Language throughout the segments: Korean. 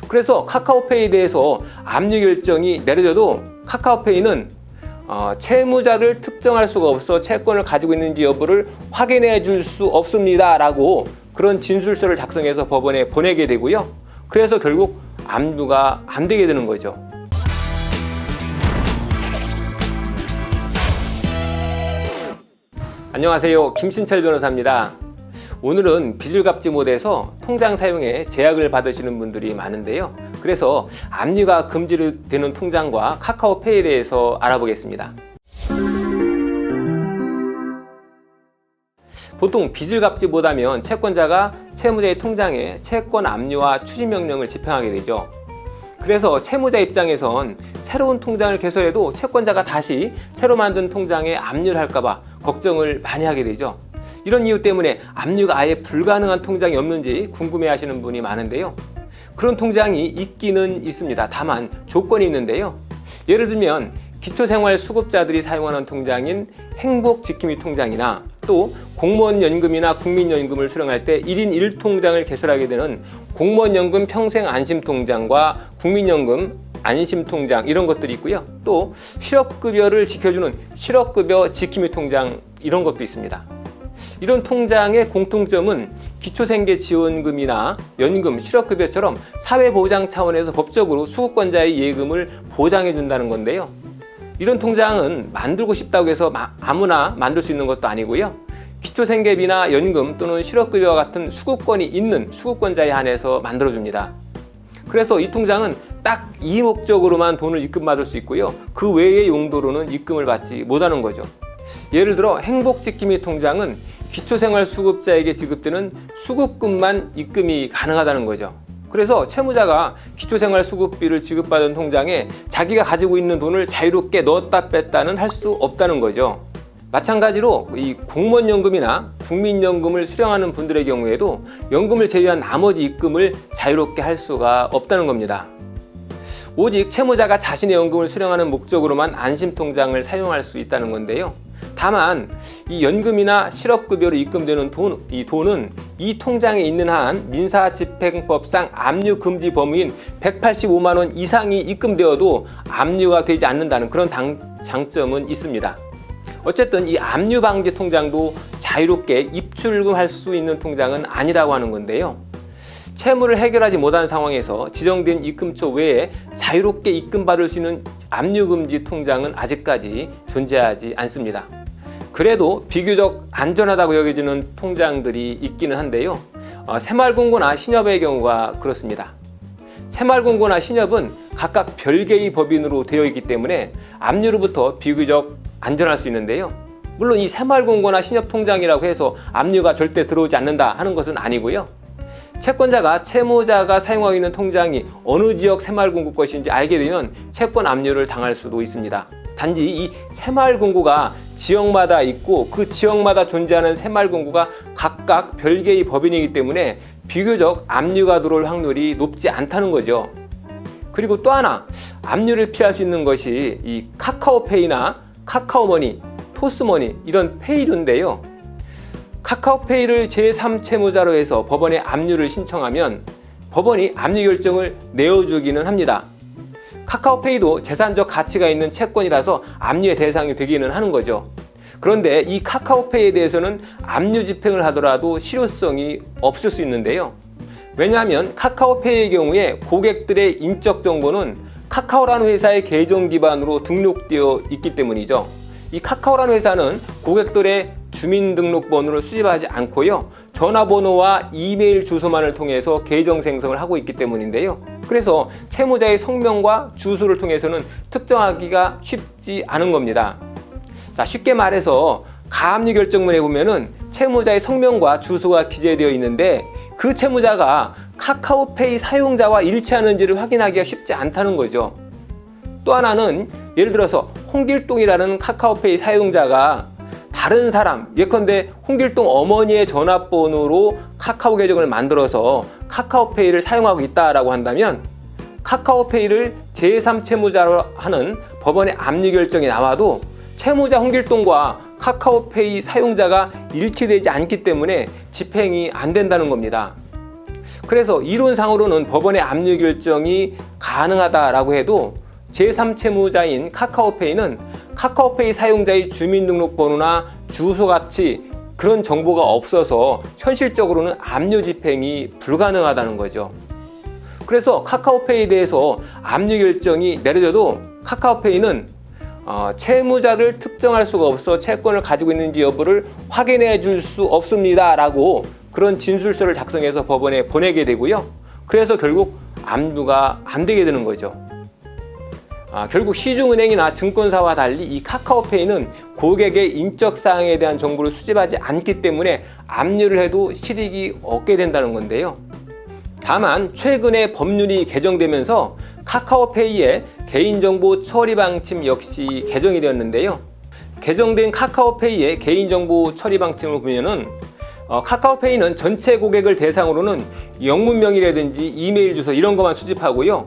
그래서 카카오페이에 대해서 압류 결정이 내려져도 카카오페이는 채무자를 특정할 수가 없어 채권을 가지고 있는지 여부를 확인해 줄 수 없습니다 라고 그런 진술서를 작성해서 법원에 보내게 되고요. 그래서 결국 압류가 안 되게 되는 거죠. 안녕하세요, 김신철 변호사입니다. 오늘은 빚을 갚지 못해서 통장 사용에 제약을 받으시는 분들이 많은데요. 그래서 압류가 금지되는 통장과 카카오페이에 대해서 알아보겠습니다. 보통 빚을 갚지 못하면 채권자가 채무자의 통장에 채권 압류와 추진 명령을 집행하게 되죠. 그래서 채무자 입장에선 새로운 통장을 개설해도 채권자가 다시 새로 만든 통장에 압류를 할까봐 걱정을 많이 하게 되죠. 이런 이유 때문에 압류가 아예 불가능한 통장이 없는지 궁금해하시는 분이 많은데요. 그런 통장이 있기는 있습니다. 다만 조건이 있는데요. 예를 들면 기초생활수급자들이 사용하는 통장인 행복지킴이 통장이나 또 공무원연금이나 국민연금을 수령할 때 1인 1통장을 개설하게 되는 공무원연금 평생안심통장과 국민연금 안심통장 이런 것들이 있고요. 또 실업급여를 지켜주는 실업급여 지킴이 통장 이런 것도 있습니다. 이런 통장의 공통점은 기초생계지원금이나 연금, 실업급여처럼 사회보장 차원에서 법적으로 수급권자의 예금을 보장해 준다는 건데요. 이런 통장은 만들고 싶다고 해서 아무나 만들 수 있는 것도 아니고요. 기초생계비나 연금 또는 실업급여와 같은 수급권이 있는 수급권자에 한해서 만들어줍니다. 그래서 이 통장은 딱 이 목적으로만 돈을 입금받을 수 있고요. 그 외의 용도로는 입금을 받지 못하는 거죠. 예를 들어 행복지킴이 통장은 기초생활수급자에게 지급되는 수급금만 입금이 가능하다는 거죠. 그래서 채무자가 기초생활수급비를 지급받은 통장에 자기가 가지고 있는 돈을 자유롭게 넣었다 뺐다는 할 수 없다는 거죠. 마찬가지로 이 공무원연금이나 국민연금을 수령하는 분들의 경우에도 연금을 제외한 나머지 입금을 자유롭게 할 수가 없다는 겁니다. 오직 채무자가 자신의 연금을 수령하는 목적으로만 안심통장을 사용할 수 있다는 건데요. 다만 이 연금이나 실업급여로 입금되는 이 돈은 이 통장에 있는 한 민사집행법상 압류 금지 범위인 185만 원 이상이 입금되어도 압류가 되지 않는다는 그런 장점은 있습니다. 어쨌든 이 압류 방지 통장도 자유롭게 입출금할 수 있는 통장은 아니라고 하는 건데요. 채무를 해결하지 못한 상황에서 지정된 입금처 외에 자유롭게 입금받을 수 있는 압류금지 통장은 아직까지 존재하지 않습니다. 그래도 비교적 안전하다고 여겨지는 통장들이 있기는 한데요. 새마을금고나 신협의 경우가 그렇습니다. 새마을금고나 신협은 각각 별개의 법인으로 되어 있기 때문에 압류로부터 비교적 안전할 수 있는데요. 물론 이 새마을금고나 신협 통장이라고 해서 압류가 절대 들어오지 않는다 하는 것은 아니고요. 채권자가 채무자가 사용하고 있는 통장이 어느 지역 새마을금고 것인지 알게 되면 채권 압류를 당할 수도 있습니다. 단지 이 새마을금고가 지역마다 있고 그 지역마다 존재하는 새마을금고가 각각 별개의 법인이기 때문에 비교적 압류가 들어올 확률이 높지 않다는 거죠. 그리고 또 하나 압류를 피할 수 있는 것이 이 카카오페이나 카카오머니, 토스머니 이런 페이류인데요. 카카오페이를 제3채무자로 해서 법원에 압류를 신청하면 법원이 압류 결정을 내어주기는 합니다. 카카오페이도 재산적 가치가 있는 채권이라서 압류의 대상이 되기는 하는 거죠. 그런데 이 카카오페이에 대해서는 압류 집행을 하더라도 실효성이 없을 수 있는데요. 왜냐하면 카카오페이의 경우에 고객들의 인적 정보는 카카오라는 회사의 계정 기반으로 등록되어 있기 때문이죠. 이 카카오라는 회사는 고객들의 주민등록번호를 수집하지 않고요. 전화번호와 이메일 주소만을 통해서 계정 생성을 하고 있기 때문인데요. 그래서 채무자의 성명과 주소를 통해서는 특정하기가 쉽지 않은 겁니다. 자, 쉽게 말해서 가압류 결정문에 보면은 채무자의 성명과 주소가 기재되어 있는데 그 채무자가 카카오페이 사용자와 일치하는지를 확인하기가 쉽지 않다는 거죠. 또 하나는 예를 들어서 홍길동이라는 카카오페이 사용자가 다른 사람, 예컨대 홍길동 어머니의 전화번호로 카카오 계정을 만들어서 카카오페이를 사용하고 있다라고 한다면 카카오페이를 제3채무자로 하는 법원의 압류 결정이 나와도 채무자 홍길동과 카카오페이 사용자가 일치되지 않기 때문에 집행이 안 된다는 겁니다. 그래서 이론상으로는 법원의 압류 결정이 가능하다라고 해도 제3채무자인 카카오페이는 카카오페이 사용자의 주민등록번호나 주소같이 그런 정보가 없어서 현실적으로는 압류 집행이 불가능하다는 거죠. 그래서 카카오페이에 대해서 압류 결정이 내려져도 카카오페이는 채무자를 특정할 수가 없어 채권을 가지고 있는지 여부를 확인해 줄 수 없습니다 라고 그런 진술서를 작성해서 법원에 보내게 되고요. 그래서 결국 압류가 안 되게 되는 거죠. 결국 시중은행이나 증권사와 달리 이 카카오페이는 고객의 인적사항에 대한 정보를 수집하지 않기 때문에 압류를 해도 실익이 없게 된다는 건데요. 다만 최근에 법률이 개정되면서 카카오페이의 개인정보 처리 방침 역시 개정이 되었는데요. 개정된 카카오페이의 개인정보 처리 방침을 보면은 카카오페이는 전체 고객을 대상으로는 영문명이라든지 이메일 주소 이런 것만 수집하고요.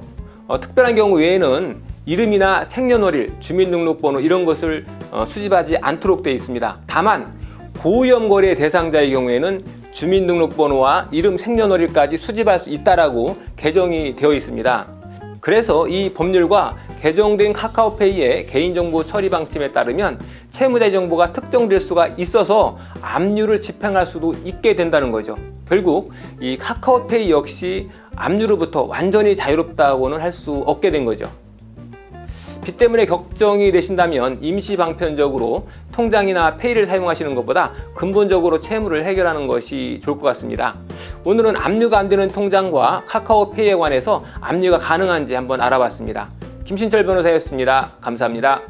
특별한 경우 외에는 이름이나 생년월일, 주민등록번호 이런 것을 수집하지 않도록 되어 있습니다. 다만 고위험 거래 대상자의 경우에는 주민등록번호와 이름, 생년월일까지 수집할 수 있다라고 개정이 되어 있습니다. 그래서 이 법률과 개정된 카카오페이의 개인정보 처리 방침에 따르면 채무자의 정보가 특정될 수가 있어서 압류를 집행할 수도 있게 된다는 거죠. 결국 이 카카오페이 역시 압류로부터 완전히 자유롭다고는 할 수 없게 된 거죠. 빚 때문에 걱정이 되신다면 임시 방편적으로 통장이나 페이를 사용하시는 것보다 근본적으로 채무를 해결하는 것이 좋을 것 같습니다. 오늘은 압류가 안 되는 통장과 카카오페이에 관해서 압류가 가능한지 한번 알아봤습니다. 김신철 변호사였습니다. 감사합니다.